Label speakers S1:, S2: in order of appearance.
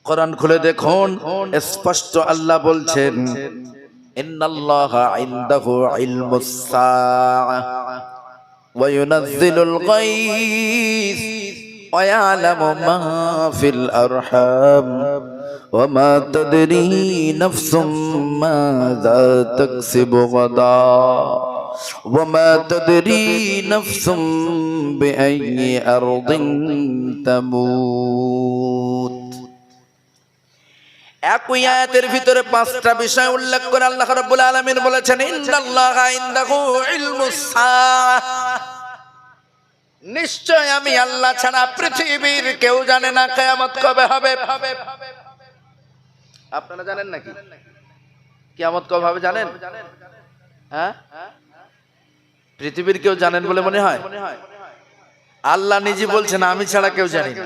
S1: কোরআন খুলে দেখুন, স্পষ্ট আল্লাহ বলছেন, ইন্নাল্লাহা ইনদাহু ইলমুস সাআহ ওয়া ইউনাজ্জিলুল গায়স ওয়া ইয়ালামু মা ফিল আরহাম ওয়া মা তাদরি নাফসুম মাযা তাকসিবু গাদা ওয়া মা তাদরি নাফসুম বিআইয়ি আরদিন তামুত। একই আয়াতের ভিতরে পাঁচটা বিষয় উল্লেখ করে আল্লাহ রাব্বুল আলামিন বলেছেন, ইন্নাল্লাহা ইনদাহু ইলমুস সাআহ, নিশ্চয় আমি আল্লাহ ছাড়া পৃথিবীর কেউ জানে না কিয়ামত কবে হবে। আপনারা জানেন নাকি কিয়ামত কবে হবে? জানেন? হ্যাঁ, পৃথিবীর কেউ জানেন বলে মনে হয়? আল্লাহ নিজে বলছেন, আমি ছাড়া কেউ জানে না।